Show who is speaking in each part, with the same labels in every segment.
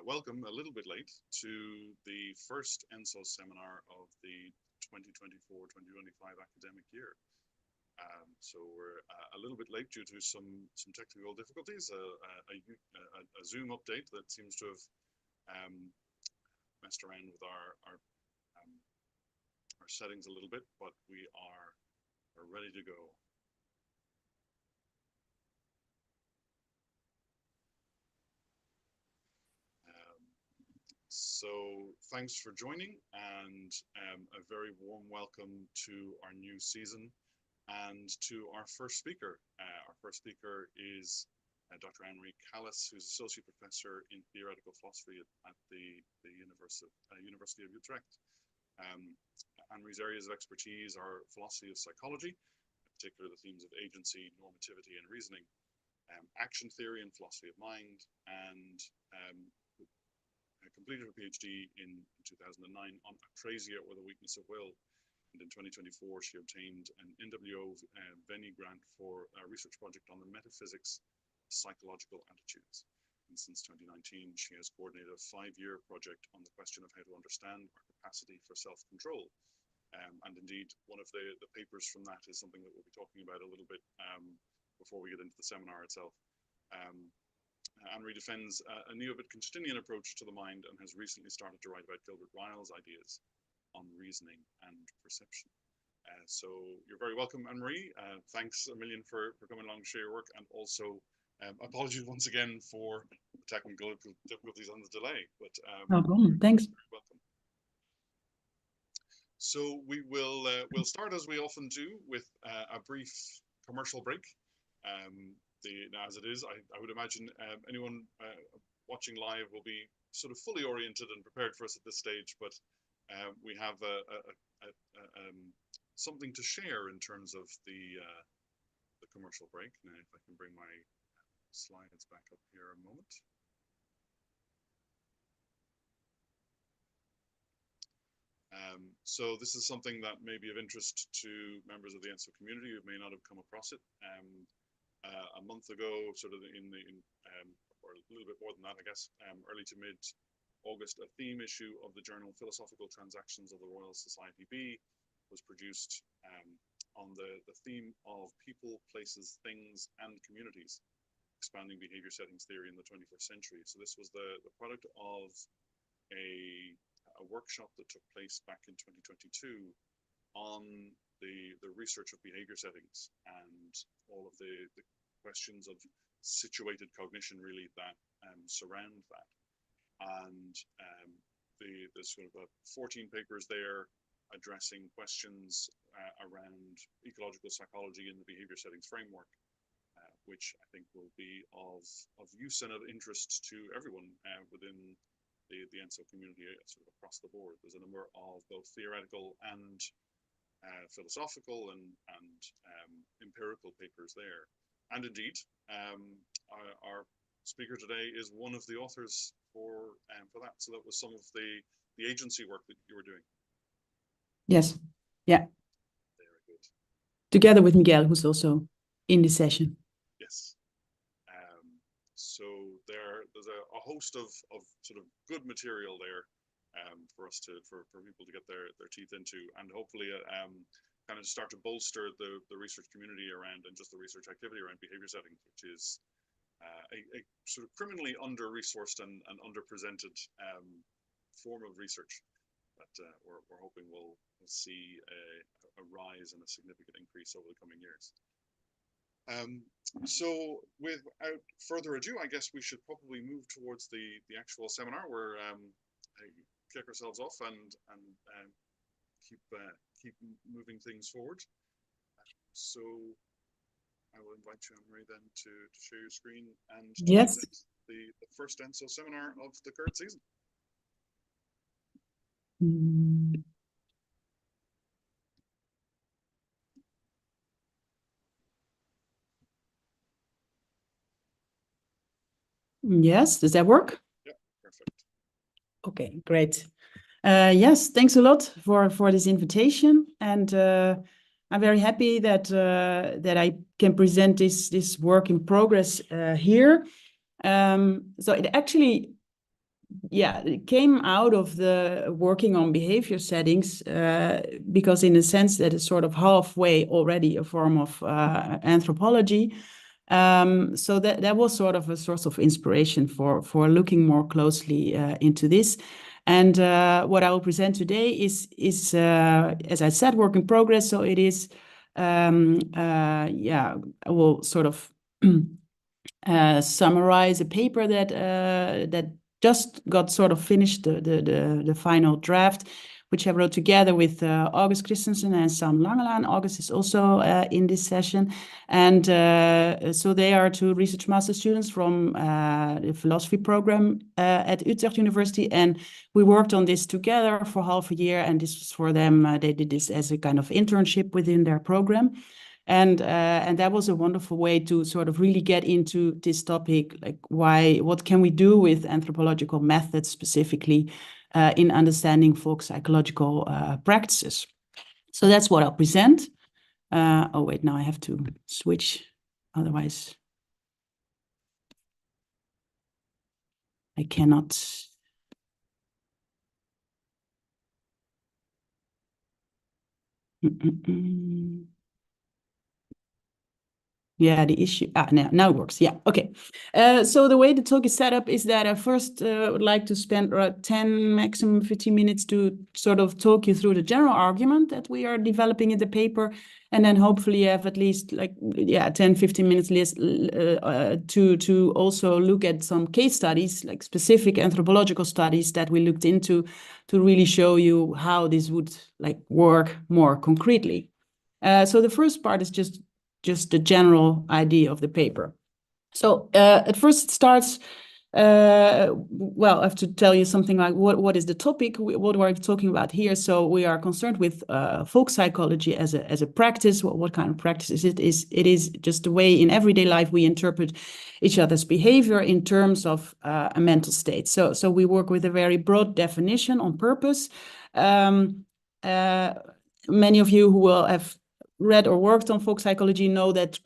Speaker 1: welcome a little bit late to the first ENSO seminar of the 2024-2025 academic year. So we're a little bit late due to some technical difficulties, a Zoom update that seems to have messed around with our settings a little bit, but we are ready to go. So thanks for joining, and a very warm welcome to our new season and to our first speaker. Our first speaker is Dr. Annemarie Kalis, who's Associate Professor in Theoretical Philosophy at the University of Utrecht. Annemarie's areas of expertise are philosophy of psychology, in particular the themes of agency, normativity, and reasoning, action theory and philosophy of mind, and completed her PhD in 2009 on aprasia, or the weakness of will. And in 2024, she obtained an NWO Veni grant for a research project on the metaphysics of psychological attitudes. And since 2019, she has coordinated a 5-year project on the question of how to understand our capacity for self-control. And indeed, one of the papers from that is something that we'll be talking about a little bit before we get into the seminar itself. Annemarie defends a neo-Wittgensteinian approach to the mind and has recently started to write about Gilbert Ryle's ideas on reasoning and perception. So you're very welcome, Annemarie. Thanks a million for coming along to share your work, and also apologies once again for the technical difficulties and the delay. But
Speaker 2: no problem. Thanks.
Speaker 1: Welcome. So we'll start, as we often do, with a brief commercial break. As it is, I would imagine anyone watching live will be sort of fully oriented and prepared for us at this stage, but we have something to share in terms of the commercial break. Now, if I can bring my slides back up here a moment. So this is something that may be of interest to members of the ENSO community who may not have come across it. A month ago, sort of or a little bit more than that, I guess, early to mid-August, a theme issue of the journal Philosophical Transactions of the Royal Society B was produced on the theme of people, places, things, and communities, expanding behavior settings theory in the 21st century. So this was the product of a workshop that took place back in 2022 on the research of behavior settings and all of the questions of situated cognition, really, that surround that. And there's sort of 14 papers there addressing questions around ecological psychology in the behavior settings framework, which I think will be of use and of interest to everyone within the ENSO community, sort of across the board. There's a number of both theoretical and philosophical and empirical papers there. And indeed, our speaker today is one of the authors for that. So that was some of the agency work that you were doing.
Speaker 2: Yes. Yeah.
Speaker 1: Very good.
Speaker 2: Together with Miguel, who's also in the session.
Speaker 1: Yes. So there's a host of sort of good material there for us for people to get their teeth into, and hopefully kind of start to bolster the research community around, and just the research activity around behavior settings, which is a sort of criminally under-resourced and underrepresented form of research that we're hoping we'll see a rise and a significant increase over the coming years. So without further ado, I guess we should probably move towards the actual seminar, where kick ourselves off and keep moving things forward. So I will invite you, Annemarie, then to share your screen and
Speaker 2: yes,
Speaker 1: the first ENSO seminar of the current season.
Speaker 2: Yes, does that work?
Speaker 1: Yeah, perfect.
Speaker 2: Okay, great. Yes, thanks a lot for this invitation, and I'm very happy that I can present this work in progress here. So it actually it came out of the working on behavior settings because in a sense that is sort of halfway already a form of anthropology. So that was sort of a source of inspiration for looking more closely into this. And what I will present today is as I said, work in progress. So it is, I will sort of summarize a paper that just got sort of finished, the final draft, which I wrote together with August Christensen and Sam Langelaan. August is also in this session. And so they are two research master students from the philosophy program at Utrecht University. And we worked on this together for half a year. And this was for them, they did this as a kind of internship within their program. And that was a wonderful way to sort of really get into this topic, like what can we do with anthropological methods specifically in understanding folk psychological practices. So that's what I'll present. Oh wait, now I have to switch, otherwise I cannot. Yeah, the issue, now it works. Yeah, okay. So the way the talk is set up is that I first would like to spend 10, maximum 15 minutes to sort of talk you through the general argument that we are developing in the paper. And then hopefully have at least 10, 15 minutes to also look at some case studies, like specific anthropological studies that we looked into to really show you how this would work more concretely. So the first part is just the general idea of the paper. So at first it starts, well, I have to tell you something like what is the topic? What are we talking about here? So we are concerned with folk psychology as a practice. What kind of practice is it? It is just the way in everyday life we interpret each other's behavior in terms of a mental state. So we work with a very broad definition on purpose. Many of you who will have read or worked on folk psychology know that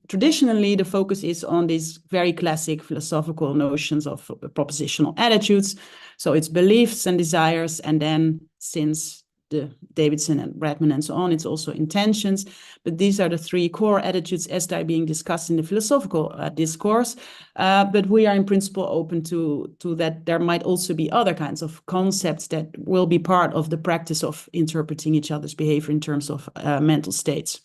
Speaker 2: traditionally the focus is on these very classic philosophical notions of propositional attitudes. So it's beliefs and desires, and then since the Davidson and Bradman and so on, it's also intentions. But these are the three core attitudes as they're being discussed in the philosophical discourse. But we are in principle open to that there might also be other kinds of concepts that will be part of the practice of interpreting each other's behavior in terms of mental states.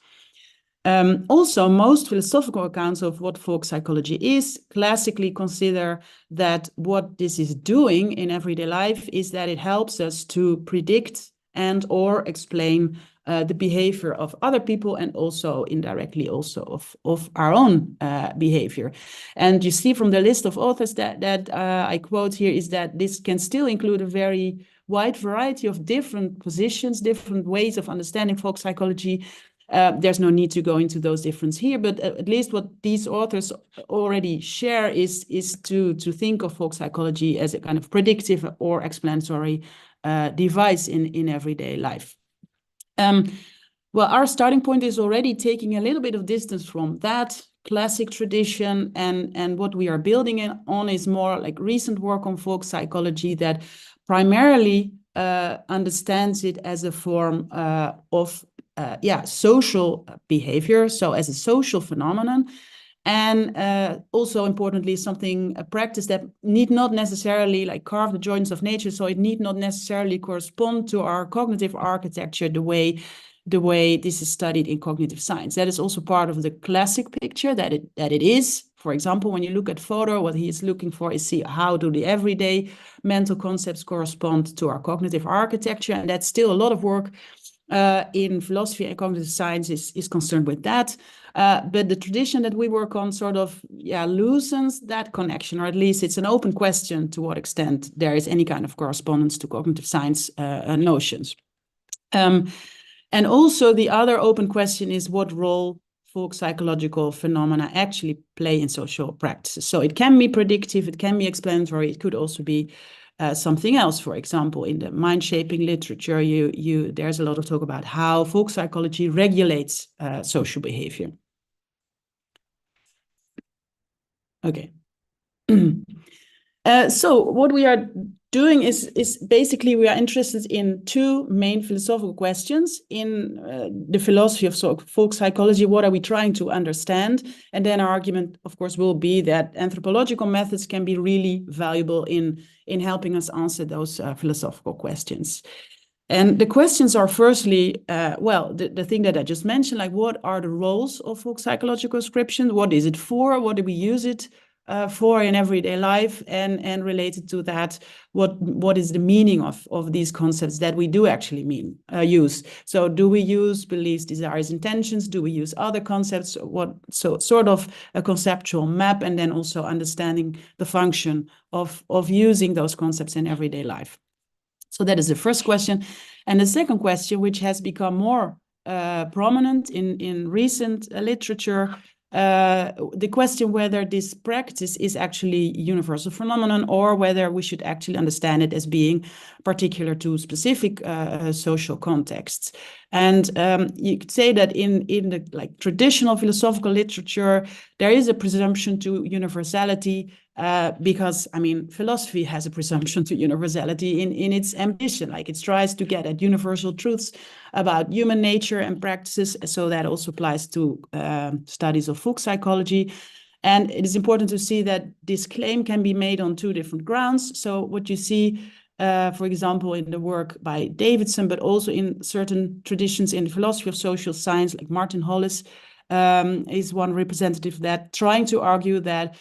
Speaker 2: Also, most philosophical accounts of what folk psychology is classically consider that what this is doing in everyday life is that it helps us to predict and or explain the behavior of other people, and also indirectly also of our own behavior. And you see from the list of authors that I quote here is that this can still include a very wide variety of different positions, different ways of understanding folk psychology. There's no need to go into those differences here, but at least what these authors already share is to think of folk psychology as a kind of predictive or explanatory device in everyday life. Well, our starting point is already taking a little bit of distance from that classic tradition, and what we are building on is more like recent work on folk psychology that primarily understands it as a form of social behavior, so as a social phenomenon. And also importantly, a practice that need not necessarily carve the joints of nature. So it need not necessarily correspond to our cognitive architecture the way this is studied in cognitive science. That is also part of the classic picture that it is. For example, when you look at Fodor, what he is looking for is see how do the everyday mental concepts correspond to our cognitive architecture. And that's still a lot of work in philosophy and cognitive science is concerned with that. But the tradition that we work on sort of loosens that connection, or at least it's an open question to what extent there is any kind of correspondence to cognitive science notions. And also the other open question is what role folk psychological phenomena actually play in social practices. So it can be predictive, it can be explanatory, it could also be something else. For example, in the mind-shaping literature, there's a lot of talk about how folk psychology regulates social behavior. Okay. So what we are doing is basically we are interested in two main philosophical questions in the philosophy of folk psychology. What are we trying to understand? And then our argument, of course, will be that anthropological methods can be really valuable in helping us answer those philosophical questions. And the questions are firstly, the thing that I just mentioned, like what are the roles of folk psychological ascription? What is it for? What do we use it for in everyday life? And related to that, what is the meaning of these concepts that we do actually use? So do we use beliefs, desires, intentions? Do we use other concepts? So sort of a conceptual map, and then also understanding the function of using those concepts in everyday life. So that is the first question. And the second question, which has become more prominent in recent literature, the question whether this practice is actually a universal phenomenon or whether we should actually understand it as being particular to specific social contexts. And you could say that in the traditional philosophical literature, there is a presumption to universality because, I mean, philosophy has a presumption to universality in its ambition. Like it tries to get at universal truths about human nature and practices. So that also applies to studies of folk psychology. And it is important to see that this claim can be made on two different grounds. So what you see, for example, in the work by Davidson, but also in certain traditions in the philosophy of social science, like Martin Hollis is one representative that trying to argue that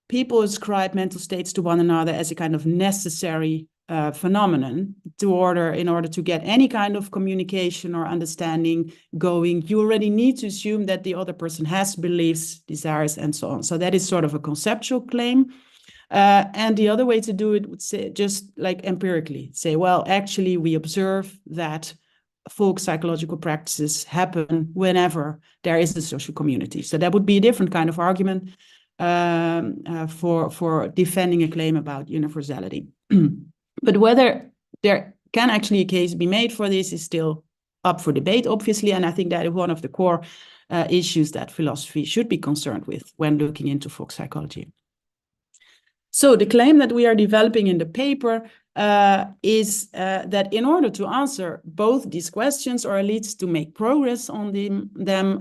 Speaker 2: people ascribe mental states to one another as a kind of necessary phenomenon in order to get any kind of communication or understanding going. You already need to assume that the other person has beliefs, desires, and so on. So that is sort of a conceptual claim. And the other way to do it would say just like empirically say, well, actually we observe that folk psychological practices happen whenever there is a social community. So that would be a different kind of argument for defending a claim about universality. But whether there can actually a case be made for this is still up for debate, obviously. And I think that is one of the core issues that philosophy should be concerned with when looking into folk psychology. So the claim that we are developing in the paper is that in order to answer both these questions, or at least to make progress on them,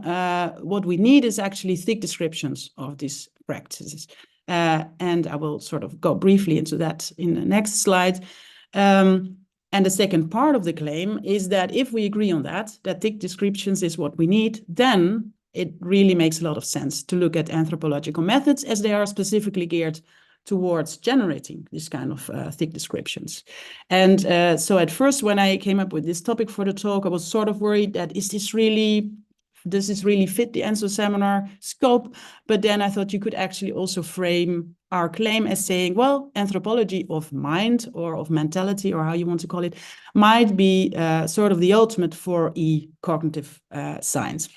Speaker 2: what we need is actually thick descriptions of these practices. And I will sort of go briefly into that in the next slide. And the second part of the claim is that if we agree on that thick descriptions is what we need, then it really makes a lot of sense to look at anthropological methods as they are specifically geared towards generating this kind of thick descriptions. And so at first, when I came up with this topic for the talk, I was sort of worried that does this really fit the ENSO seminar scope? But then I thought you could actually also frame our claim as saying, well, anthropology of mind or of mentality, or how you want to call it, might be sort of the ultimate 4E cognitive science.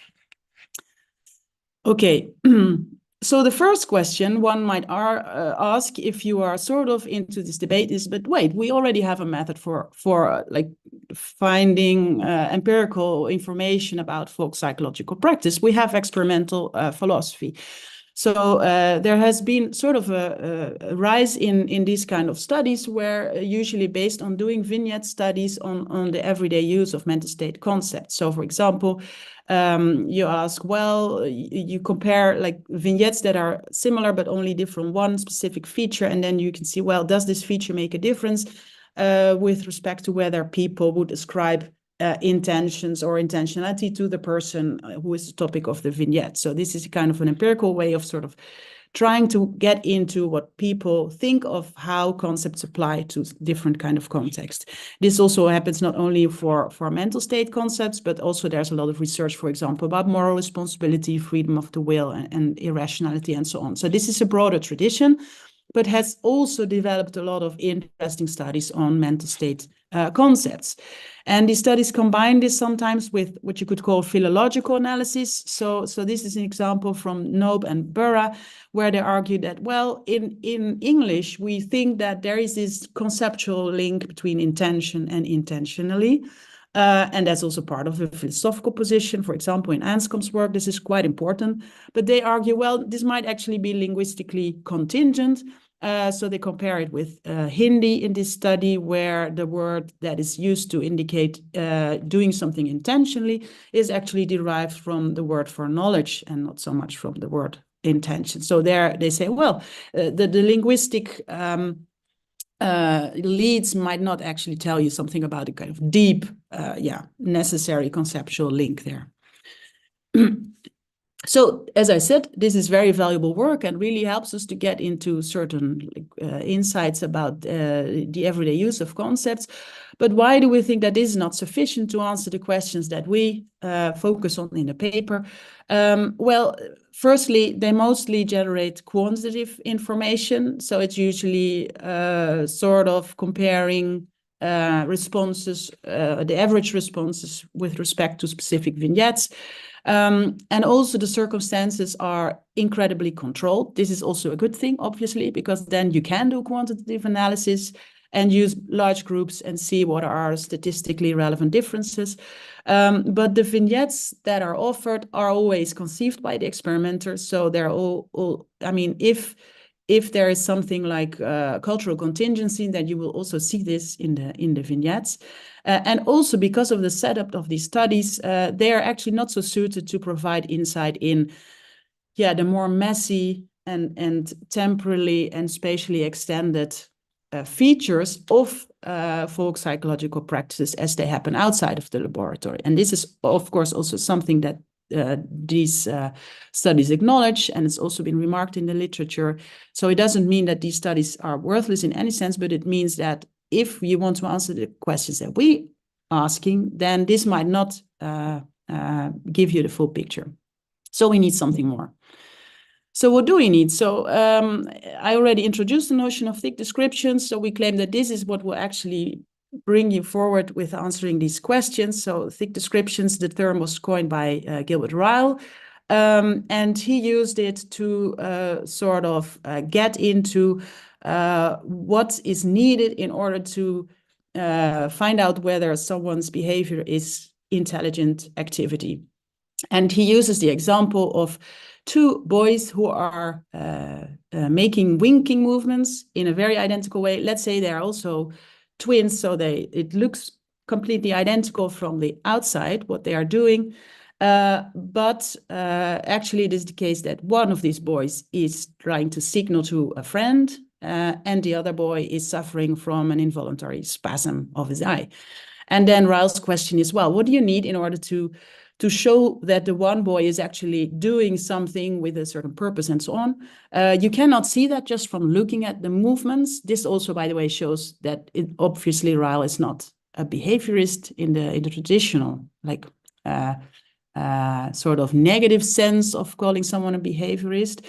Speaker 2: Okay. So the first question one might ask, if you are sort of into this debate, is, but wait, we already have a method for like finding empirical information about folk psychological practice. We have experimental philosophy. So there has been sort of a rise in these kind of studies, where usually based on doing vignette studies on the everyday use of mental state concepts. So for example, you ask, well, you compare like vignettes that are similar but only different one specific feature, and then you can see, well, does this feature make a difference with respect to whether people would ascribe intentions or intentionality to the person who is the topic of the vignette. So this is kind of an empirical way of sort of trying to get into what people think of how concepts apply to different kind of context. This also happens not only for mental state concepts, but also there's a lot of research, for example, about moral responsibility, freedom of the will, and irrationality, and so on. So this is a broader tradition, but has also developed a lot of interesting studies on mental state concepts. And these studies combine this sometimes with what you could call philological analysis. So this is an example from Knoop and Burra, where they argue that, well, in English, we think that there is this conceptual link between intention and intentionally. And that's also part of a philosophical position. For example, in Anscombe's work, this is quite important. But they argue, well, this might actually be linguistically contingent. So they compare it with Hindi in this study, where the word that is used to indicate doing something intentionally is actually derived from the word for knowledge and not so much from the word intention. So there they say, well, the linguistic leads might not actually tell you something about a kind of deep, necessary conceptual link there. So, as I said, this is very valuable work and really helps us to get into certain insights about the everyday use of concepts. But why do we think that this is not sufficient to answer the questions that we focus on in the paper? Well, firstly, they mostly generate quantitative information. So it's usually sort of comparing responses, the average responses with respect to specific vignettes. And also the circumstances are incredibly controlled. This is also a good thing, obviously, because then you can do quantitative analysis and use large groups and see what are statistically relevant differences. But the vignettes that are offered are always conceived by the experimenters. So they're all I mean, if there is something like cultural contingency, then you will also see this in the vignettes. And also because of the setup of these studies, they are actually not so suited to provide insight in the more messy and temporally and spatially extended features of folk psychological practices as they happen outside of the laboratory. And this is, of course, also something that these studies acknowledge, and it's also been remarked in the literature. So it doesn't mean that these studies are worthless in any sense, but it means that if you want to answer the questions that we are asking, then this might not give you the full picture. So we need something more. So what do we need? So I already introduced the notion of thick descriptions. So we claim that this is what will actually bring you forward with answering these questions. So thick descriptions, the term was coined by Gilbert Ryle, and he used it to sort of get into what is needed in order to find out whether someone's behavior is intelligent activity. And he uses the example of two boys who are making winking movements in a very identical way. Let's say they're also twins, so it looks completely identical from the outside, what they are doing. But actually, it is the case that one of these boys is trying to signal to a friend, and the other boy is suffering from an involuntary spasm of his eye. And then Ryle's question is, well, what do you need in order to show that the one boy is actually doing something with a certain purpose and so on? You cannot see that just from looking at the movements. This also, by the way, shows that obviously Ryle is not a behaviorist in the traditional, like, sort of negative sense of calling someone a behaviorist.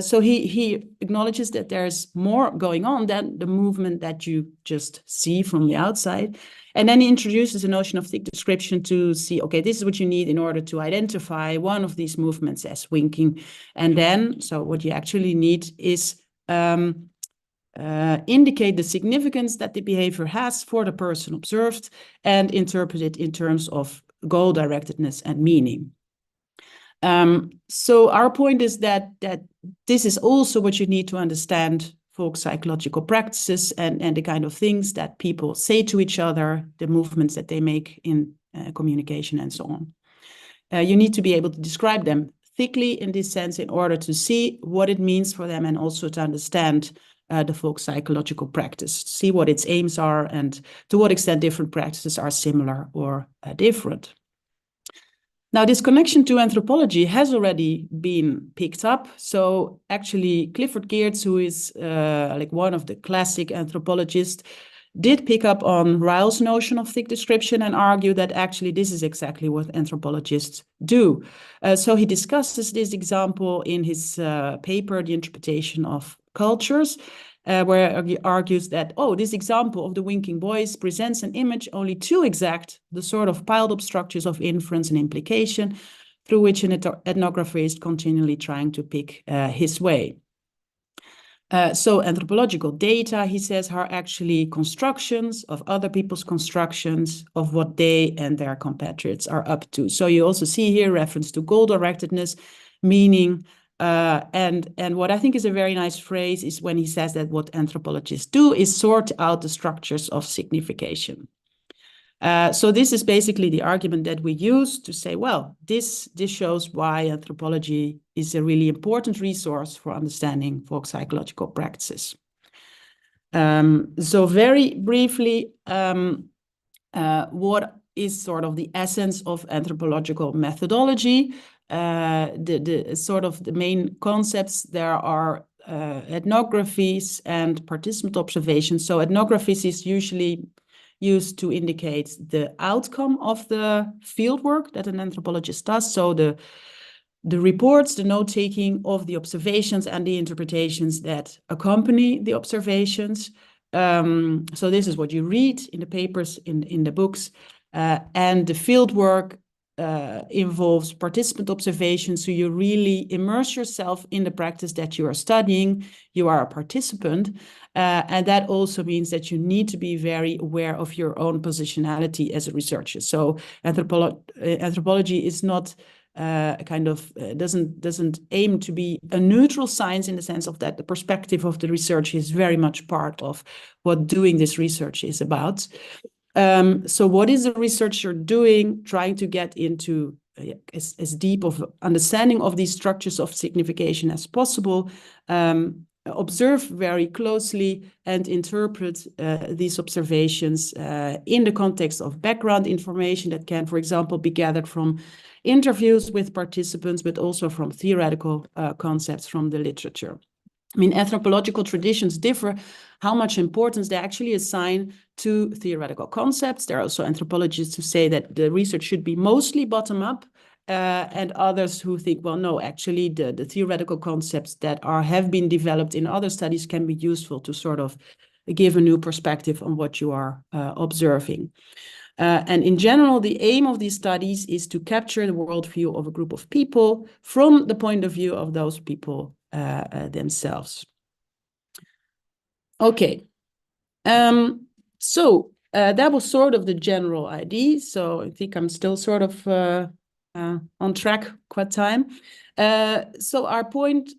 Speaker 2: So he acknowledges that there's more going on than the movement that you just see from the outside. And then he introduces a notion of thick description to see, okay, this is what you need in order to identify one of these movements as winking. And then, so what you actually need is indicate the significance that the behavior has for the person observed and interpret it in terms of goal directedness and meaning. So our point is that this is also what you need to understand folk psychological practices and the kind of things that people say to each other, the movements that they make in communication and so on. You need to be able to describe them thickly in this sense in order to see what it means for them and also to understand the folk psychological practice, see what its aims are and to what extent different practices are similar or different. Now, this connection to anthropology has already been picked up. So actually, Clifford Geertz, who is like one of the classic anthropologists, did pick up on Ryle's notion of thick description and argue that actually this is exactly what anthropologists do. So he discusses this example in his paper, The Interpretation of Cultures, where he argues that, this example of the winking boys presents an image only too exact, the sort of piled up structures of inference and implication through which an ethnographer is continually trying to pick his way. So anthropological data, he says, are actually constructions of other people's constructions of what they and their compatriots are up to. So you also see here reference to goal-directedness, meaning And what I think is a very nice phrase is when he says that what anthropologists do is sort out the structures of signification. So this is basically the argument that we use to say, well, this shows why anthropology is a really important resource for understanding folk psychological practices. So very briefly, what is sort of the essence of anthropological methodology? The sort of the main concepts there are ethnographies and participant observations. So ethnographies is usually used to indicate the outcome of the fieldwork that an anthropologist does. So the reports, the note-taking of the observations and the interpretations that accompany the observations. So this is what you read in the papers, in the books. And the fieldwork involves participant observation. So you really immerse yourself in the practice that you are studying. You are a participant. And that also means that you need to be very aware of your own positionality as a researcher. So anthropology is not doesn't aim to be a neutral science in the sense of that the perspective of the research is very much part of what doing this research is about. So what is the researcher doing, trying to get into as deep of understanding of these structures of signification as possible, observe very closely and interpret these observations in the context of background information that can, for example, be gathered from interviews with participants, but also from theoretical concepts from the literature. I mean, anthropological traditions differ how much importance they actually assign to theoretical concepts. There are also anthropologists who say that the research should be mostly bottom-up, and others who think, well, no, actually the theoretical concepts that have been developed in other studies can be useful to sort of give a new perspective on what you are observing. And in general, the aim of these studies is to capture the worldview of a group of people from the point of view of those people themselves. Okay, so that was sort of the general idea. So I think I'm still sort of on track quite time. So our point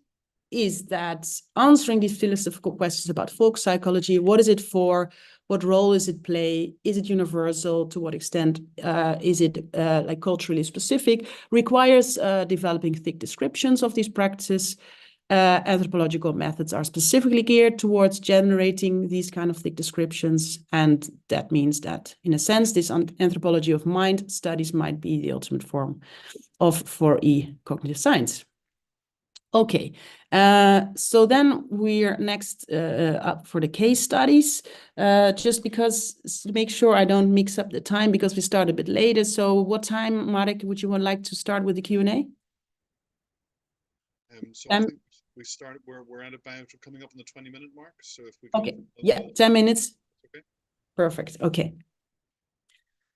Speaker 2: is that answering these philosophical questions about folk psychology, what is it for? What role does it play? Is it universal? To what extent is it like culturally specific? Requires developing thick descriptions of these practices. Anthropological methods are specifically geared towards generating these kind of thick descriptions. And that means that, in a sense, this anthropology of mind studies might be the ultimate form of 4E cognitive science. Okay, so then we're next up for the case studies, just because to make sure I don't mix up the time because we start a bit later. So what time, Marek, would you like to start with the Q&A?
Speaker 1: So I think we started, we're at about coming up on the 20-minute mark. So if we
Speaker 2: okay, yeah, 10 minutes. Okay. Perfect. Okay.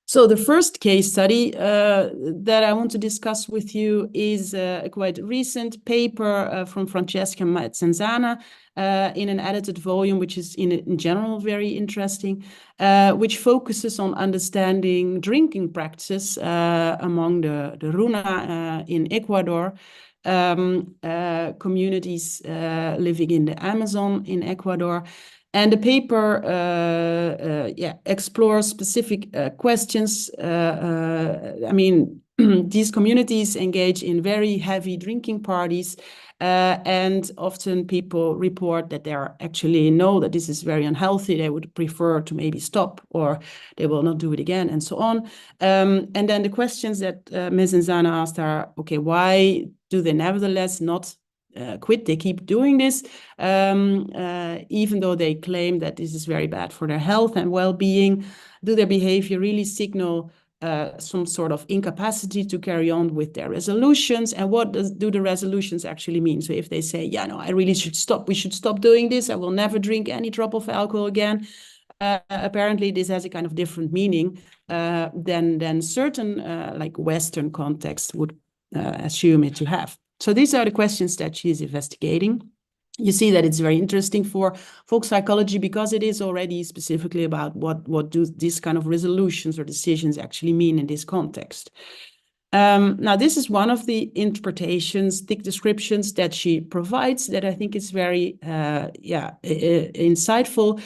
Speaker 2: So the first case study that I want to discuss with you is a quite recent paper from Francesca Mazzanzana in an edited volume, which is in general very interesting, which focuses on understanding drinking practices among the Runa in Ecuador, communities living in the Amazon in Ecuador. And the paper explores specific questions. I mean, these communities engage in very heavy drinking parties, and often people report that they actually know that this is very unhealthy. They would prefer to maybe stop, or they will not do it again, and so on. And then the questions that Ms. Nzana asked are, okay, why do they nevertheless not quit? They keep doing this, even though they claim that this is very bad for their health and well-being. Do their behavior really signal some sort of incapacity to carry on with their resolutions? And what do the resolutions actually mean? So if they say, yeah, no, I really should stop, we should stop doing this, I will never drink any drop of alcohol again, apparently this has a kind of different meaning than certain like Western contexts would assume it to have. So these are the questions that she is investigating. You see that it's very interesting for folk psychology because it is already specifically about what do these kind of resolutions or decisions actually mean in this context. Now, this is one of the interpretations, thick descriptions that she provides that I think is very, insightful.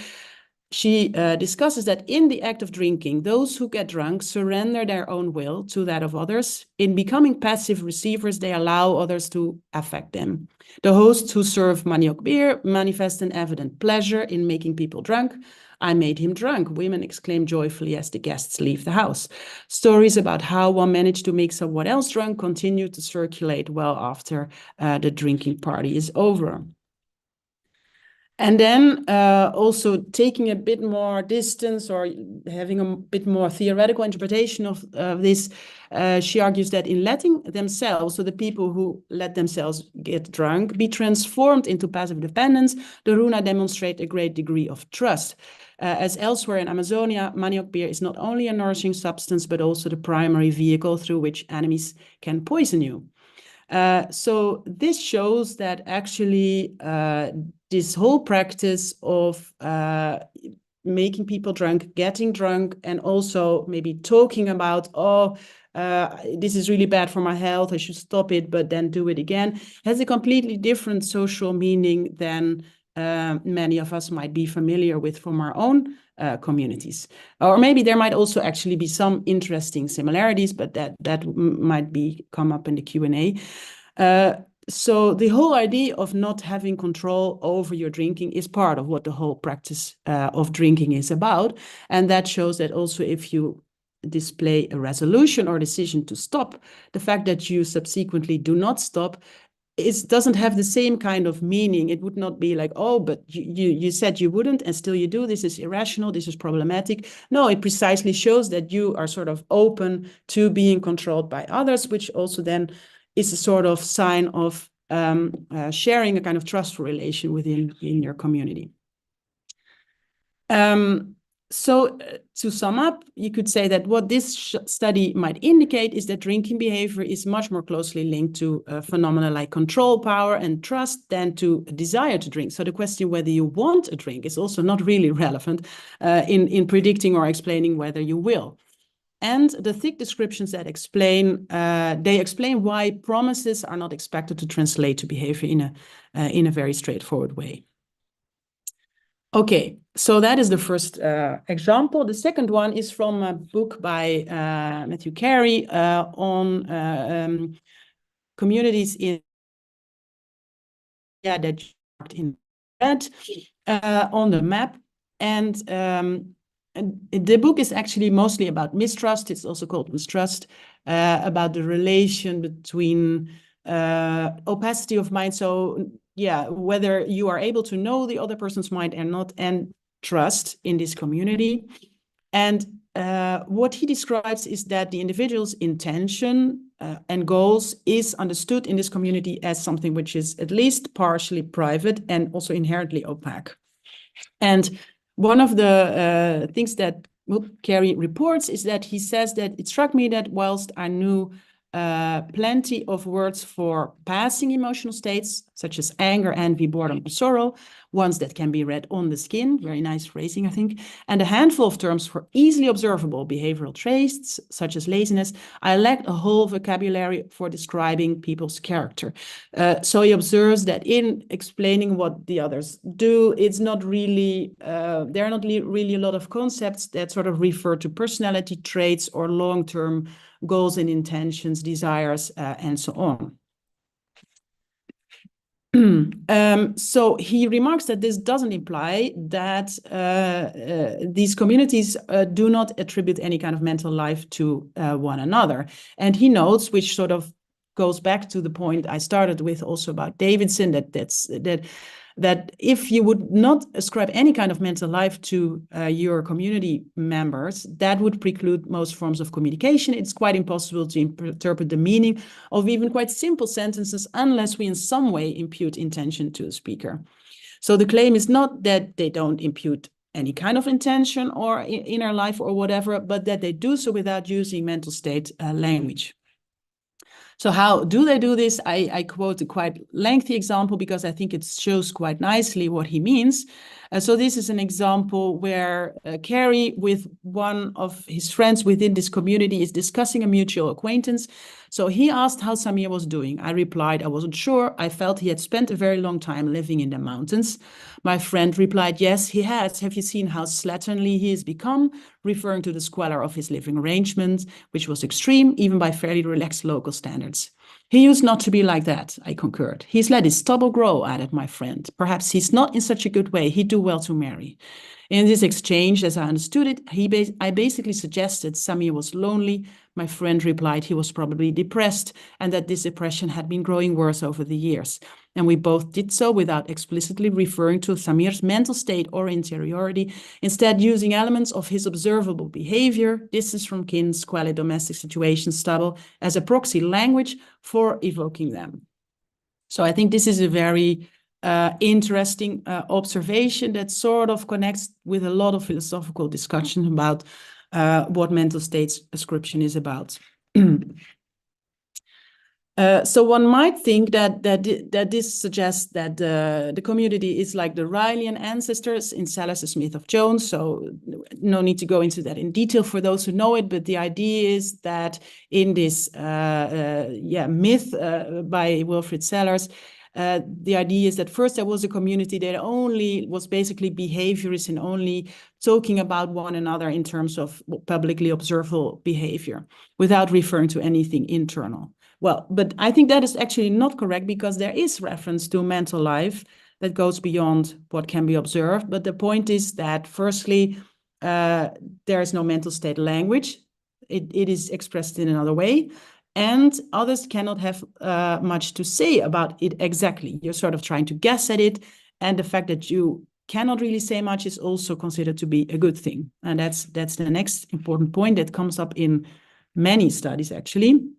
Speaker 2: She discusses that in the act of drinking, those who get drunk surrender their own will to that of others. In becoming passive receivers, they allow others to affect them. The hosts who serve manioc beer manifest an evident pleasure in making people drunk. I made him drunk, women exclaim joyfully as the guests leave the house. Stories about how one managed to make someone else drunk continue to circulate well after the drinking party is over. And then also taking a bit more distance or having a bit more theoretical interpretation of this, she argues that in letting themselves, so the people who let themselves get drunk, be transformed into passive dependence, the Runa demonstrate a great degree of trust. As elsewhere in Amazonia, manioc beer is not only a nourishing substance, but also the primary vehicle through which enemies can poison you. So this shows that actually this whole practice of making people drunk, getting drunk, and also maybe talking about, this is really bad for my health, I should stop it, but then do it again, has a completely different social meaning than many of us might be familiar with from our own communities. Or maybe there might also actually be some interesting similarities, but that might come up in the Q&A. So the whole idea of not having control over your drinking is part of what the whole practice of drinking is about. And that shows that also if you display a resolution or decision to stop, the fact that you subsequently do not stop, it doesn't have the same kind of meaning. It would not be like, oh, but you said you wouldn't and still you do. This is irrational. This is problematic. No, it precisely shows that you are sort of open to being controlled by others, which also then is a sort of sign of sharing a kind of trustful relation within your community. So to sum up, you could say that what this study might indicate is that drinking behavior is much more closely linked to phenomena like control, power, and trust than to a desire to drink. So the question whether you want a drink is also not really relevant in predicting or explaining whether you will. And the thick descriptions that explain why promises are not expected to translate to behavior in a very straightforward way. Okay, so that is the first example. The second one is from a book by Matthew Carey on communities in that marked in red on the map. And the book is actually mostly about mistrust. It's also called Mistrust, about the relation between opacity of mind. So yeah, whether you are able to know the other person's mind or not, and trust in this community. And what he describes is that the individual's intention and goals is understood in this community as something which is at least partially private and also inherently opaque. And one of the things that Carey reports is that he says that it struck me that whilst I knew plenty of words for passing emotional states, such as anger, envy, boredom, or sorrow, ones that can be read on the skin, very nice phrasing, I think, and a handful of terms for easily observable behavioral traits, such as laziness, I lacked a whole vocabulary for describing people's character. So he observes that in explaining what the others do, it's not really, there are not really a lot of concepts that sort of refer to personality traits or long-term goals and intentions, desires, and so on. So he remarks that this doesn't imply that these communities do not attribute any kind of mental life to one another. And he notes, which sort of goes back to the point I started with also about Davidson, that if you would not ascribe any kind of mental life to your community members, that would preclude most forms of communication. It's quite impossible to interpret the meaning of even quite simple sentences unless we in some way impute intention to the speaker. So the claim is not that they don't impute any kind of intention or inner life or whatever, but that they do so without using mental state language. So how do they do this? I quote a quite lengthy example because I think it shows quite nicely what he means. So this is an example where Carrie, with one of his friends within this community, is discussing a mutual acquaintance. So he asked how Samir was doing. I replied, I wasn't sure. I felt he had spent a very long time living in the mountains. My friend replied, yes, he has. Have you seen how slatternly he has become? Referring to the squalor of his living arrangement, which was extreme, even by fairly relaxed local standards. He used not to be like that, I concurred. He's let his stubble grow, added my friend. Perhaps he's not in such a good way. He'd do well to marry. In this exchange, as I understood it, I basically suggested Samir was lonely. My friend replied he was probably depressed and that this depression had been growing worse over the years. And we both did so without explicitly referring to Samir's mental state or interiority, instead using elements of his observable behavior, distance from kin, squalid domestic situations, stubble, as a proxy language for evoking them. So I think this is a very interesting observation that sort of connects with a lot of philosophical discussion about what mental states ascription is about. So one might think that this suggests that the community is like the Rylean ancestors in Salazar's myth of Jones. So no need to go into that in detail for those who know it. But the idea is that in this myth by Wilfrid Sellars, the idea is that first there was a community that only was basically behaviorists and only talking about one another in terms of publicly observable behavior without referring to anything internal. Well, but I think that is actually not correct because there is reference to mental life that goes beyond what can be observed. But the point is that firstly, there is no mental state language. It is expressed in another way. And others cannot have much to say about it exactly. You're sort of trying to guess at it. And the fact that you cannot really say much is also considered to be a good thing. And that's the next important point that comes up in many studies, actually.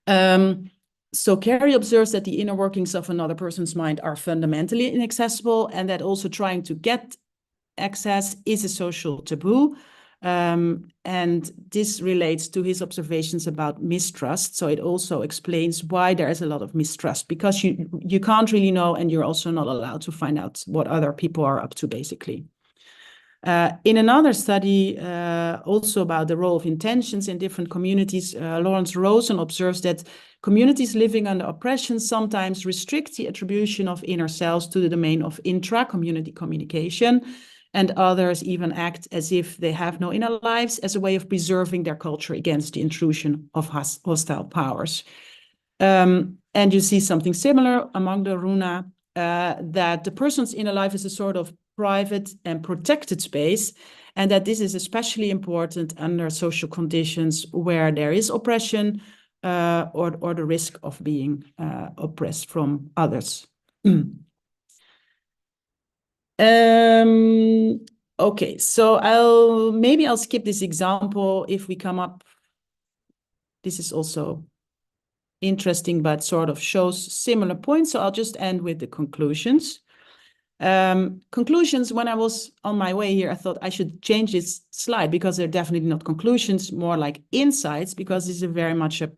Speaker 2: So Carrie observes that the inner workings of another person's mind are fundamentally inaccessible, and that also trying to get access is a social taboo. And this relates to his observations about mistrust. So it also explains why there is a lot of mistrust, because you can't really know, and you're also not allowed to find out what other people are up to, basically. In another study, also about the role of intentions in different communities, Lawrence Rosen observes that communities living under oppression sometimes restrict the attribution of inner selves to the domain of intra-community communication, and others even act as if they have no inner lives as a way of preserving their culture against the intrusion of hostile powers. And you see something similar among the Runa, that the person's inner life is a sort of private and protected space, and that this is especially important under social conditions where there is oppression or the risk of being oppressed from others. Okay, so maybe I'll skip this example if we come up. This is also interesting, but sort of shows similar points. So I'll just end with the conclusions. Conclusions, when I was on my way here, I thought I should change this slide because they're definitely not conclusions, more like insights, because this is very much a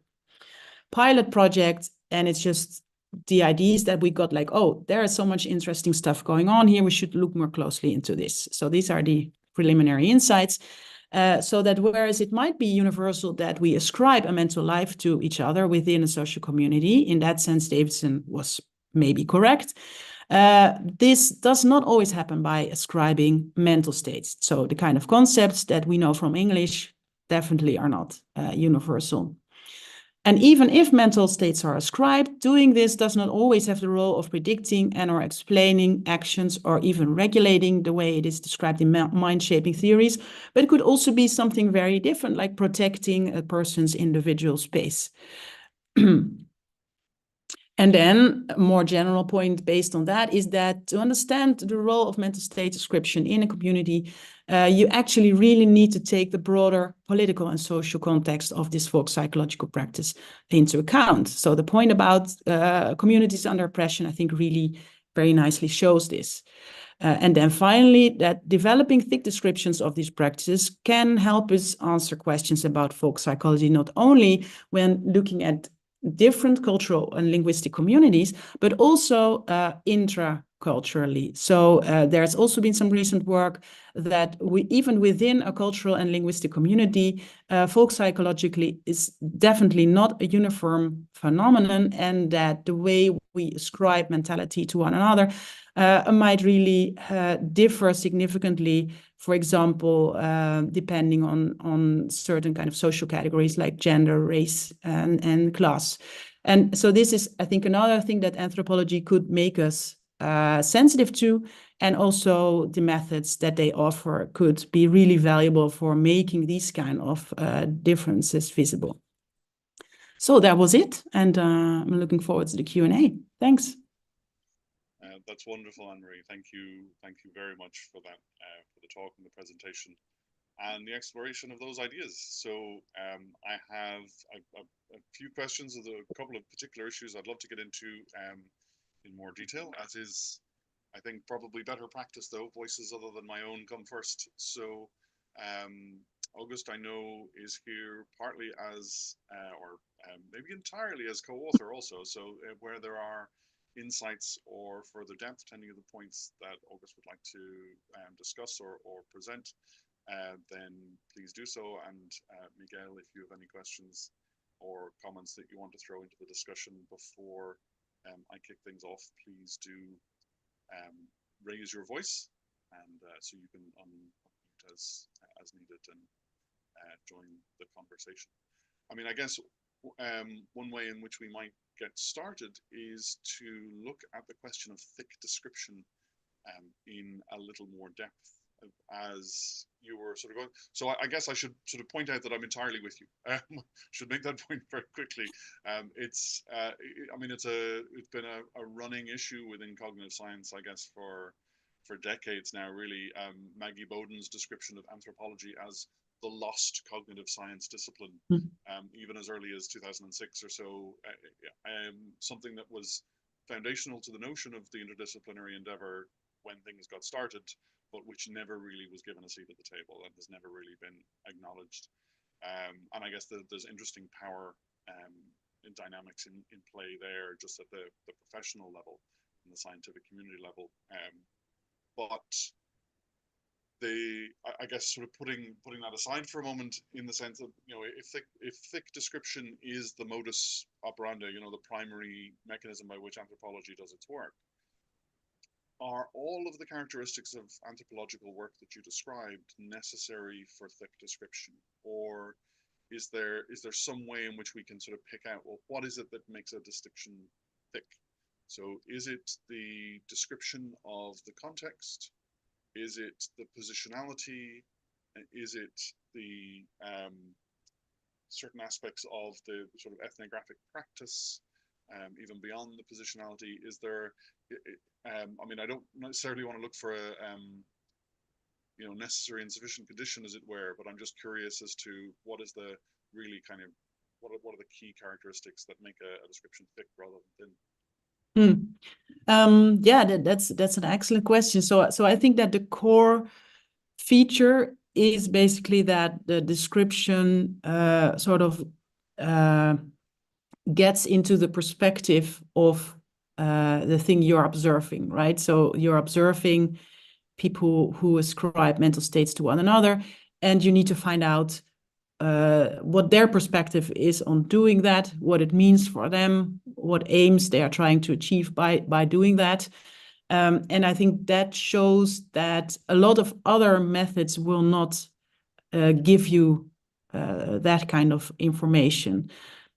Speaker 2: pilot project. And it's just the ideas that we got, like, oh, there is so much interesting stuff going on here. We should look more closely into this. So these are the preliminary insights. So that whereas it might be universal that we ascribe a mental life to each other within a social community, in that sense, Davidson was maybe correct. This does not always happen by ascribing mental states. So the kind of concepts that we know from English definitely are not universal. And even if mental states are ascribed, doing this does not always have the role of predicting and or explaining actions or even regulating the way it is described in mind-shaping theories, but it could also be something very different, like protecting a person's individual space. And then a more general point based on that is that to understand the role of mental state description in a community, you actually really need to take the broader political and social context of this folk psychological practice into account. So the point about communities under oppression, I think, really very nicely shows this. And then finally, that developing thick descriptions of these practices can help us answer questions about folk psychology, not only when looking at different cultural and linguistic communities, but also intra-culturally. So there's also been some recent work that even within a cultural and linguistic community, folk psychologically is definitely not a uniform phenomenon, and that the way we ascribe mentality to one another might really differ significantly, for example, depending on certain kind of social categories like gender, race, and class. And so this is, I think, another thing that anthropology could make us sensitive to, and also the methods that they offer could be really valuable for making these kind of differences visible. So that was it, and I'm looking forward to the Q&A. Thanks.
Speaker 1: That's wonderful, Annemarie. Thank you very much for that, for the talk and the presentation and the exploration of those ideas. So I have a few questions of a couple of particular issues I'd love to get into in more detail, as is, I think, probably better practice, though. Voices other than my own come first. So August, I know, is here partly as, or maybe entirely as co-author also. So where there are insights or further depth, depending on the points that August would like to discuss or present, then please do so. And Miguel, if you have any questions or comments that you want to throw into the discussion before I kick things off, please do raise your voice, and so you can unmute as needed and join the conversation. I mean, I guess one way in which we might get started is to look at the question of thick description in a little more depth, as you were sort of going. So I guess I should sort of point out that I'm entirely with you. Should make that point very quickly. I mean, it's been a running issue within cognitive science, I guess, for decades now, really. Maggie Bowden's description of anthropology as the lost cognitive science discipline, even as early as 2006 or so, something that was foundational to the notion of the interdisciplinary endeavor when things got started, but which never really was given a seat at the table and has never really been acknowledged. And I guess there's interesting power in dynamics in play there, just at the professional level, and the scientific community level. But I guess sort of putting that aside for a moment, in the sense of, you know, if thick description is the modus operandi, you know, the primary mechanism by which anthropology does its work, are all of the characteristics of anthropological work that you described necessary for thick description? Or is there some way in which we can sort of pick out, well, what is it that makes a distinction thick? So is it the description of the context? Is it the positionality? Is it the certain aspects of the sort of ethnographic practice, even beyond the positionality? Is there, I mean, I don't necessarily want to look for a, you know, necessary and sufficient condition, as it were, but I'm just curious as to what is the really kind of, what are the key characteristics that make a description thick rather than thin?
Speaker 2: Yeah, that's an excellent question. So I think that the core feature is basically that the description sort of gets into the perspective of the thing you're observing, right? So you're observing people who ascribe mental states to one another, and you need to find out what their perspective is on doing that, what it means for them, what aims they are trying to achieve by doing that. And I think that shows that a lot of other methods will not give you that kind of information.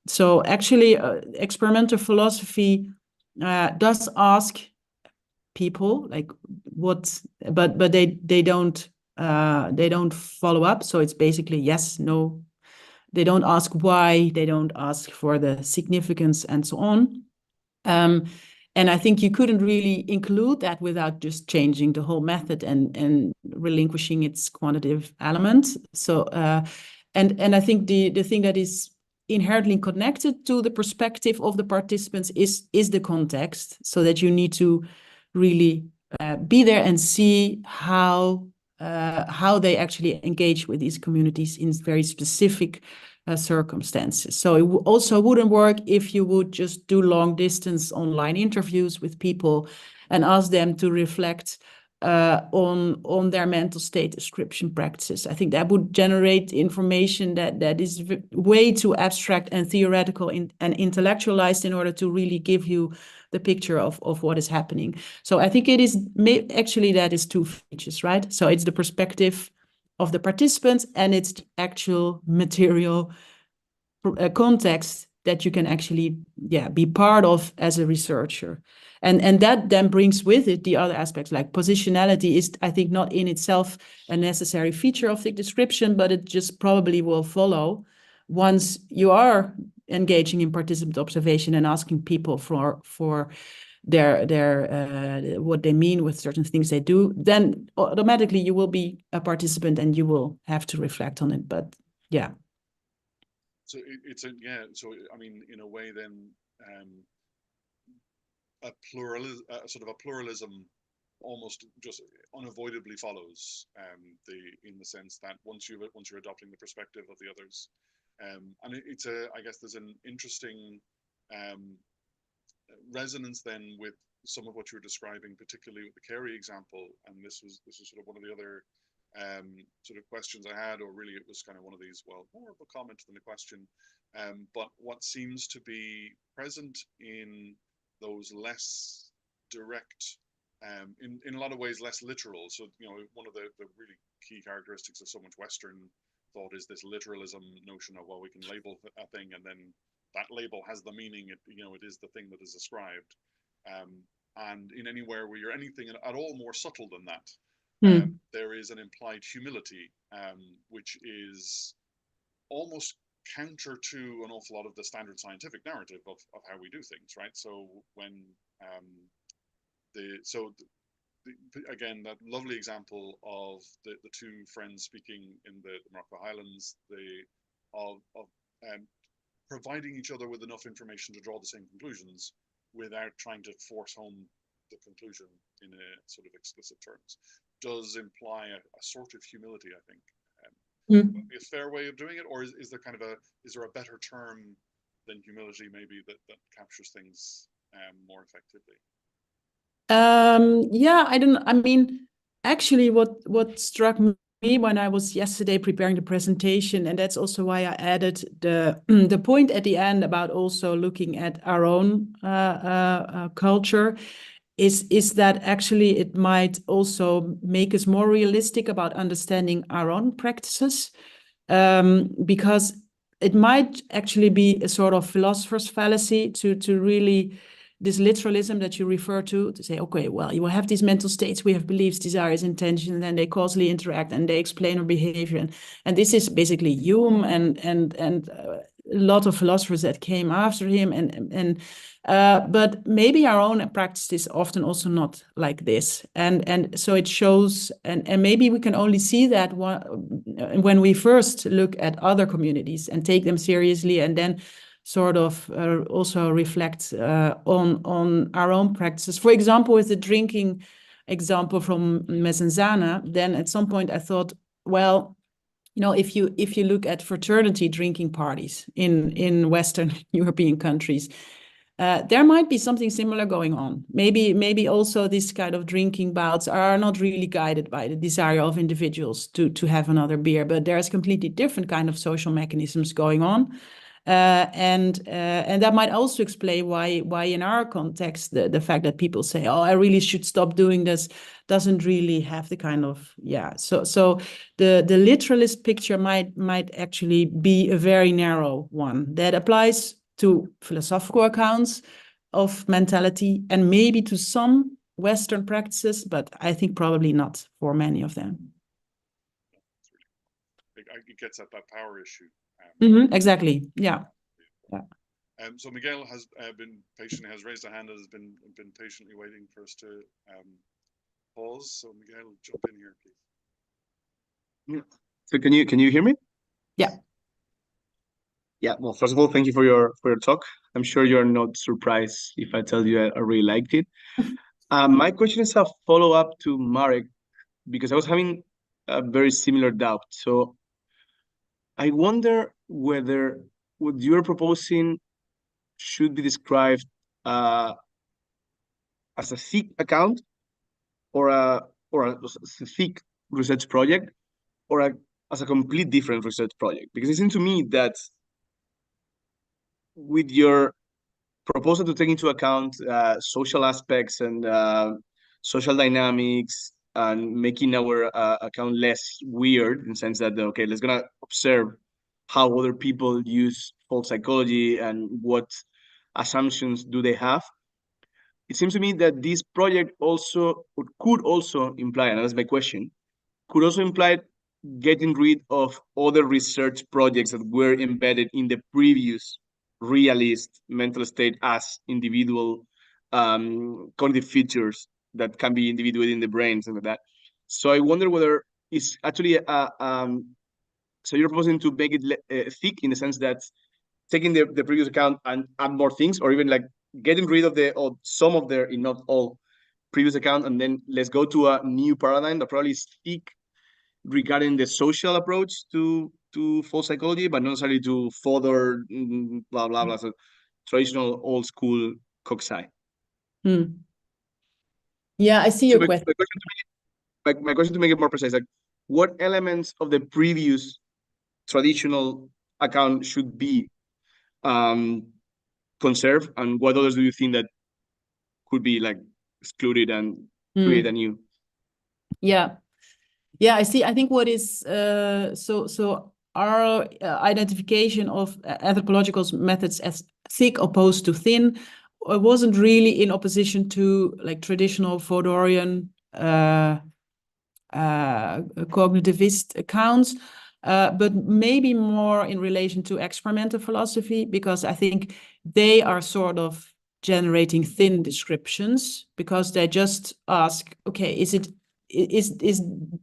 Speaker 2: So actually, experimental philosophy does ask people like what, but they don't follow up. So it's basically yes, no. They don't ask why. They don't ask for the significance and so on. And I think you couldn't really include that without just changing the whole method and relinquishing its quantitative element. So and I think the thing that is inherently connected to the perspective of the participants is the context, so that you need to really be there and see how they actually engage with these communities in very specific circumstances. So it also wouldn't work if you would just do long distance online interviews with people and ask them to reflect on their mental state description practices. I think that would generate information that is way too abstract and theoretical and intellectualized in order to really give you the picture of what is happening. So I think it is actually that is two features, right? So it's the perspective of the participants and it's the actual material context that you can actually be part of as a researcher. And that then brings with it the other aspects, like positionality is, I think, not in itself a necessary feature of the description, but it just probably will follow once you are engaging in participant observation and asking people for their what they mean with certain things they do, then automatically you will be a participant and you will have to reflect on it. But yeah.
Speaker 1: So So I mean, in a way, then a pluralism almost just unavoidably follows in the sense that once you're adopting the perspective of the others, and I guess there's an interesting resonance then with some of what you were describing, particularly with the Kerry example, and this was sort of one of the other sort of questions I had, or really it was kind of one of these, well, more of a comment than a question, but what seems to be present in those less direct, in a lot of ways less literal. So, one of the really key characteristics of so much Western thought is this literalism notion of, well, we can label a thing and then that label has the meaning, it is the thing that is ascribed. And in anywhere where you're anything at all more subtle than that, there is an implied humility, which is almost counter to an awful lot of the standard scientific narrative of how we do things, right? So when again, that lovely example of the two friends speaking in the Morocco Highlands, of providing each other with enough information to draw the same conclusions without trying to force home the conclusion in a sort of explicit terms, does imply a sort of humility, I think. A fair way of doing it, or is there is there a better term than humility maybe that captures things more effectively?
Speaker 2: I mean, actually what struck me when I was yesterday preparing the presentation, and that's also why I added the point at the end about also looking at our own culture, is that actually it might also make us more realistic about understanding our own practices, because it might actually be a sort of philosopher's fallacy to really, this literalism that you refer to say, okay, well, you will have these mental states, we have beliefs, desires, intentions, and then they causally interact and they explain our behavior. And this is basically Hume and a lot of philosophers that came after him, but maybe our own practice is often also not like this, and so it shows, and maybe we can only see that when we first look at other communities and take them seriously, and then sort of also reflect on our own practices. For example, with the drinking example from Mesenzana, then at some point I thought, well, if you look at fraternity drinking parties in Western European countries, there might be something similar going on. Maybe also this kind of drinking bouts are not really guided by the desire of individuals to have another beer, but there's completely different kind of social mechanisms going on. And that might also explain why in our context, the fact that people say, oh, I really should stop doing this, doesn't really have the kind of, So the literalist picture might actually be a very narrow one that applies to philosophical accounts of mentality and maybe to some Western practices, but I think probably not for many of them.
Speaker 1: It gets at that power issue.
Speaker 2: Exactly. Yeah.
Speaker 1: So Miguel has raised a hand and has been patiently waiting for us to pause. So Miguel, jump in here, please.
Speaker 3: Yeah. So can you hear me?
Speaker 2: Yeah.
Speaker 3: Yeah. Well, first of all, thank you for your talk. I'm sure you're not surprised if I tell you I really liked it. My question is a follow-up to Marek, because I was having a very similar doubt. So I wonder whether what you're proposing should be described as a thick account, or a thick research project, or as a complete different research project. Because it seems to me that with your proposal to take into account social aspects and social dynamics, and making our account less weird, in the sense that, okay, let's gonna observe how other people use folk psychology and what assumptions do they have. It seems to me that this project also, or could also imply, and that's my question, could also imply getting rid of other research projects that were embedded in the previous realist mental state as individual cognitive features that can be individuated in the brain, something like that. So I wonder whether it's actually so you're proposing to make it thick, in the sense that taking the previous account and add more things, or even like getting rid of some of their, not all, previous account, and then let's go to a new paradigm that probably is thick regarding the social approach to folk psychology, but not necessarily to further blah blah blah. So traditional old school coxai.
Speaker 2: Yeah, I see
Speaker 3: So
Speaker 2: your question.
Speaker 3: my question, to make it more precise, like, what elements of the previous traditional account should be conserved, and what others do you think that could be like excluded and create a new?
Speaker 2: Yeah. Yeah, I see. I think what is so our identification of anthropological methods as thick opposed to thin wasn't really in opposition to like traditional Fodorian cognitivist accounts, but maybe more in relation to experimental philosophy, because I think they are sort of generating thin descriptions, because they just ask, okay,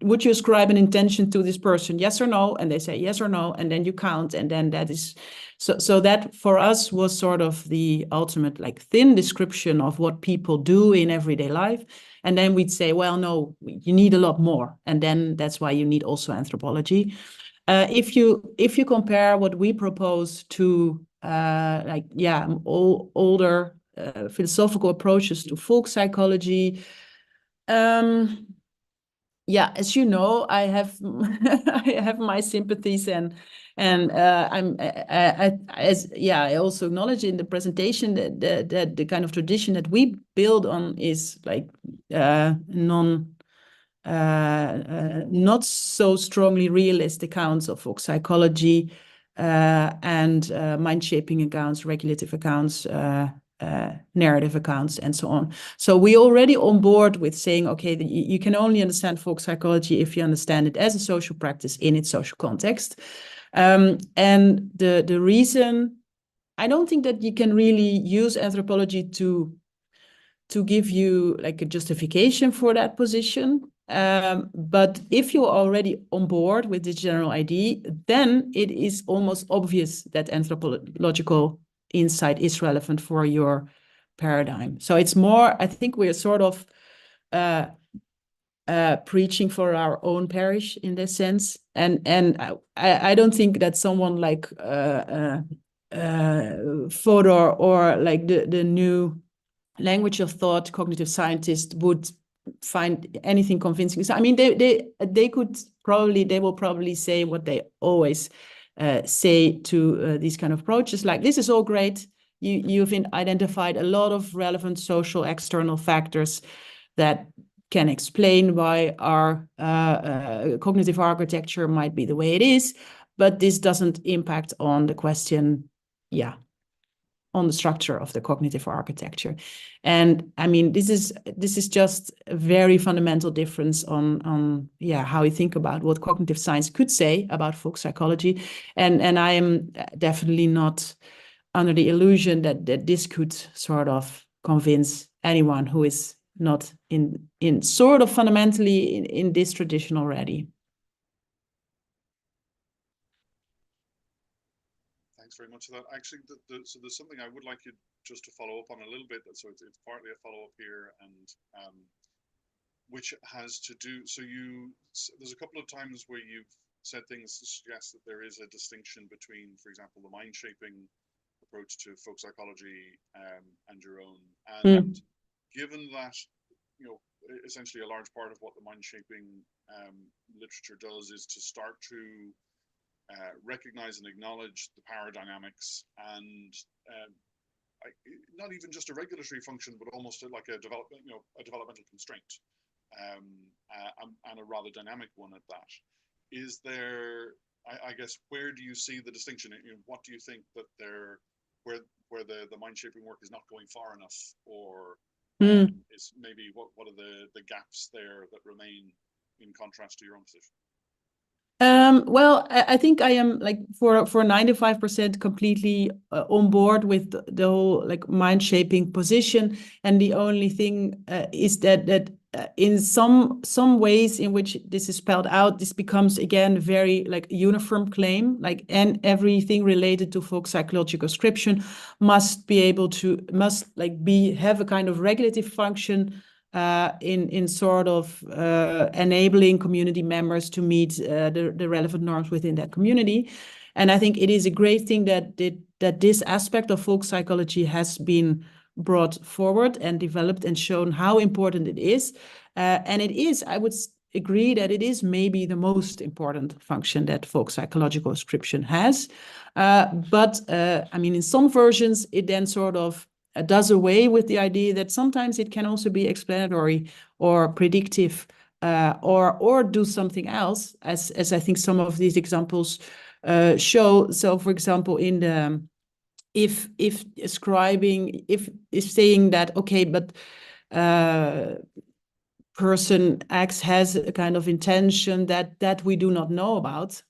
Speaker 2: would you ascribe an intention to this person, yes or no? And they say yes or no, and then you count, and then that is so that for us was sort of the ultimate like thin description of what people do in everyday life. And then we'd say, well, no, you need a lot more, and then that's why you need also anthropology. If you compare what we propose to older philosophical approaches to folk psychology, yeah, as you know, I have I have my sympathies, and I also acknowledge in the presentation that the kind of tradition that we build on is like not so strongly realist accounts of folk psychology, and mind-shaping accounts, regulative accounts, narrative accounts, and so on. So we already on board with saying, okay, you can only understand folk psychology if you understand it as a social practice in its social context. And the reason, I don't think that you can really use anthropology to give you like a justification for that position. But if you're already on board with this general idea, then it is almost obvious that anthropological insight is relevant for your paradigm. So it's more, I think we're sort of preaching for our own parish in this sense. And I don't think that someone like Fodor, or like the new language of thought cognitive scientists would find anything convincing. So I mean, they will probably say what they always say to these kind of approaches, like, this is all great. You've identified a lot of relevant social external factors that can explain why our cognitive architecture might be the way it is, but this doesn't impact on the question, on the structure of the cognitive architecture. And I mean, this is just a very fundamental difference on how we think about what cognitive science could say about folk psychology. And I am definitely not under the illusion that this could sort of convince anyone who is not in sort of fundamentally in this tradition already.
Speaker 1: Thanks very much for that. Actually, so there's something I would like you just to follow up on a little bit. So it's partly a follow up here, and which has to do. So there's a couple of times where you've said things to suggest that there is a distinction between, for example, the mind-shaping approach to folk psychology and your own. And given that, you know, essentially a large part of what the mind-shaping literature does is to start to recognize and acknowledge the power dynamics and not even just a regulatory function, but almost like a developmental constraint, and a rather dynamic one at that. Is there, I guess, where do you see the distinction? What do you think that where the mind shaping work is not going far enough, or is maybe what are the gaps there that remain in contrast to your own position?
Speaker 2: Well, I think I am like for 95% completely on board with the whole like mind shaping position, and the only thing is that in some ways in which this is spelled out, this becomes again very like uniform claim, like, and everything related to folk psychological description must have a kind of regulative function. In sort of enabling community members to meet the relevant norms within that community. And I think it is a great thing that this aspect of folk psychology has been brought forward and developed and shown how important it is. And it is, I would agree that it is maybe the most important function that folk psychological description has. But I mean, in some versions, it then sort of does away with the idea that sometimes it can also be explanatory or predictive, or do something else, as I think some of these examples show. So, for example, in the if ascribing, if saying that, okay, but person X has a kind of intention that we do not know about,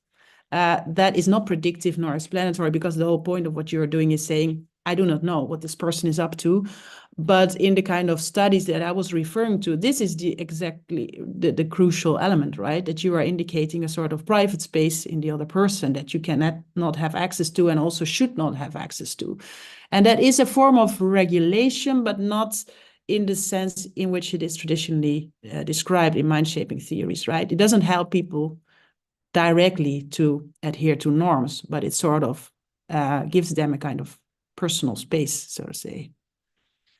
Speaker 2: that is not predictive nor explanatory, because the whole point of what you're doing is saying, I do not know what this person is up to. But in the kind of studies that I was referring to, this is the crucial element, right? That you are indicating a sort of private space in the other person that you cannot not have access to, and also should not have access to. And that is a form of regulation, but not in the sense in which it is traditionally described in mind-shaping theories, right? It doesn't help people directly to adhere to norms, but it sort of gives them a kind of personal space, so to say.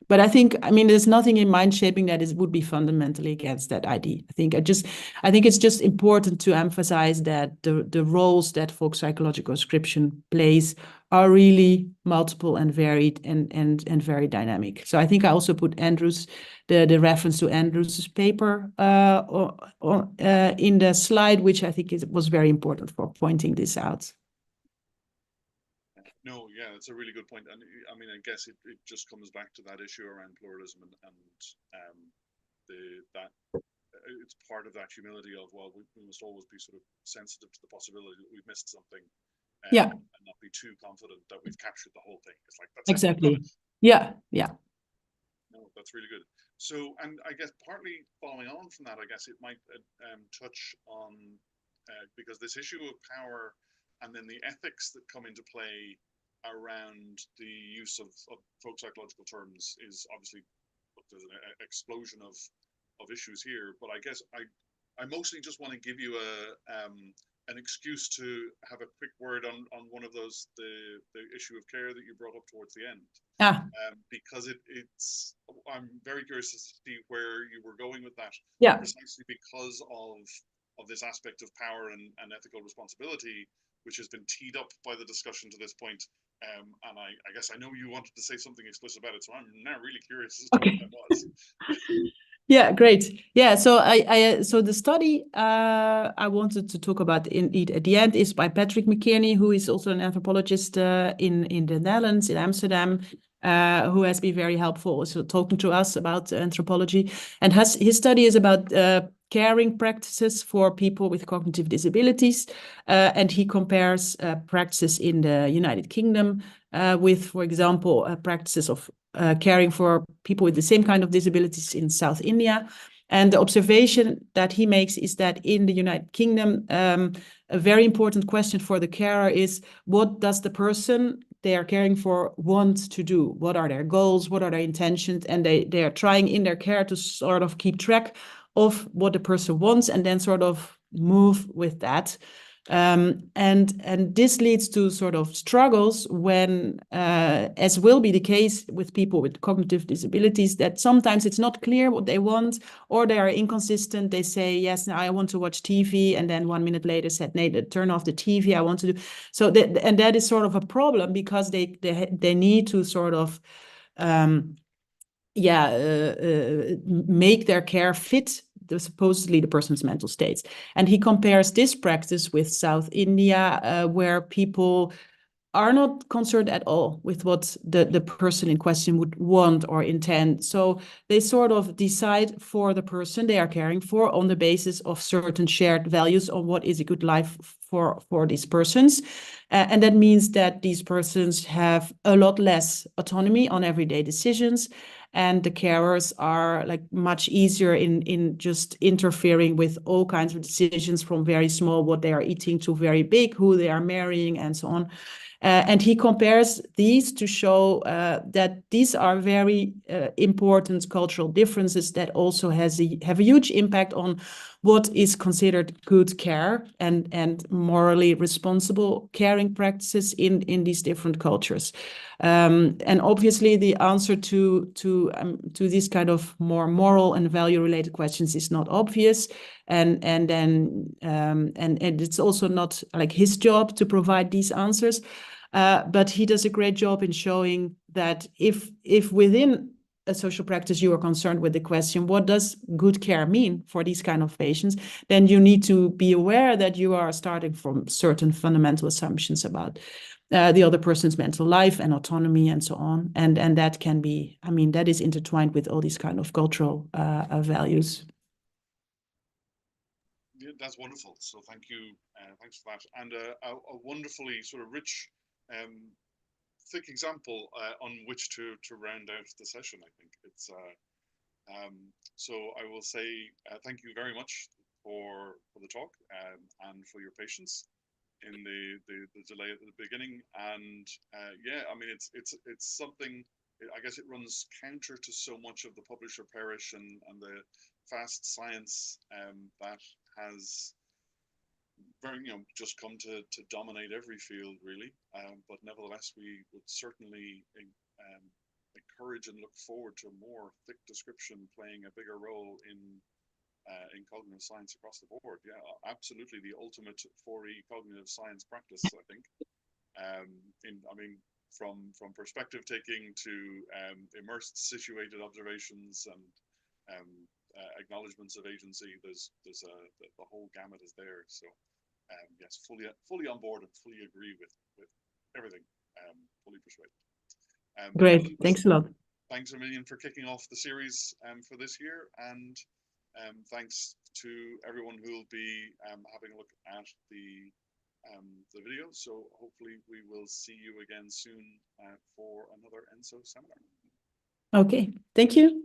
Speaker 2: But I think, I mean, there's nothing in mind shaping that would be fundamentally against that idea. I think it's just important to emphasize that the roles that folk psychological description plays are really multiple and varied and very dynamic. So I think I also put Andrew's the reference to Andrew's paper in the slide, which I think was very important for pointing this out.
Speaker 1: No, yeah, that's a really good point. And I mean, I guess it just comes back to that issue around pluralism and it's part of that humility of, well, we must always be sort of sensitive to the possibility that we've missed something, and not be too confident that we've captured the whole thing. It's like, that's
Speaker 2: exactly. Yeah.
Speaker 1: No, that's really good. So, and I guess partly following on from that, I guess it might touch on, because this issue of power and then the ethics that come into play around the use of folk psychological terms is obviously, there's an explosion of issues here. But I guess I mostly just want to give you an excuse to have a quick word on one of those, the issue of care that you brought up towards the end. Because it's I'm very curious to see where you were going with that. Precisely because of this aspect of power and ethical responsibility, which has been teed up by the discussion to this point. And I guess I know you wanted to say something explicit about it, so I'm now really curious as to what that was.
Speaker 2: Yeah, great. Yeah, so so the study I wanted to talk about indeed at the end is by Patrick McKinney, who is also an anthropologist in the Netherlands, in Amsterdam, who has been very helpful also talking to us about anthropology. And his study is about caring practices for people with cognitive disabilities. And he compares practices in the United Kingdom with, for example, practices of caring for people with the same kind of disabilities in South India. And the observation that he makes is that in the United Kingdom, a very important question for the carer is, what does the person they are caring for want to do? What are their goals? What are their intentions? And they are trying in their care to sort of keep track of what the person wants and then sort of move with that. And this leads to sort of struggles when, as will be the case with people with cognitive disabilities, that sometimes it's not clear what they want, or they are inconsistent. They say, yes, I want to watch TV, and then 1 minute later said, no, turn off the TV, I want to do. So and that is sort of a problem, because they need to sort of make their care fit supposedly the person's mental states. And he compares this practice with South India, where people are not concerned at all with what the person in question would want or intend. So they sort of decide for the person they are caring for on the basis of certain shared values on what is a good life for these persons. And that means that these persons have a lot less autonomy on everyday decisions, and the carers are like much easier in just interfering with all kinds of decisions, from very small, what they are eating, to very big, who they are marrying, and so on. And he compares these to show that these are very important cultural differences that also have a huge impact on what is considered good care and morally responsible caring practices in these different cultures. And obviously, the answer to these kind of more moral and value-related questions is not obvious, and it's also not like his job to provide these answers. But he does a great job in showing that if within a social practice you are concerned with the question, what does good care mean for these kind of patients, then you need to be aware that you are starting from certain fundamental assumptions about the other person's mental life and autonomy and so on. And that can be, I mean, that is intertwined with all these kind of cultural values.
Speaker 1: Yeah, that's wonderful. So thank you. Thanks for that. And a wonderfully sort of rich, thick example on which to round out the session. I think it's so I will say thank you very much for the talk and for your patience in the delay at the beginning. And yeah, I mean it's something, I guess it runs counter to so much of the publisher perish and the fast science that has very, just come to dominate every field, really. But nevertheless, we would certainly encourage and look forward to more thick description playing a bigger role in cognitive science across the board. Yeah, absolutely, the ultimate 4E cognitive science practice, I think. I mean, from perspective taking to immersed situated observations and acknowledgements of agency, there's the whole gamut is there. So yes, fully on board and fully agree with everything. Fully persuaded.
Speaker 2: Great, thanks a lot.
Speaker 1: Thanks a million for kicking off the series for this year, and thanks to everyone who will be having a look at the video. So hopefully we will see you again soon for another ENSO seminar.
Speaker 2: Okay, thank you.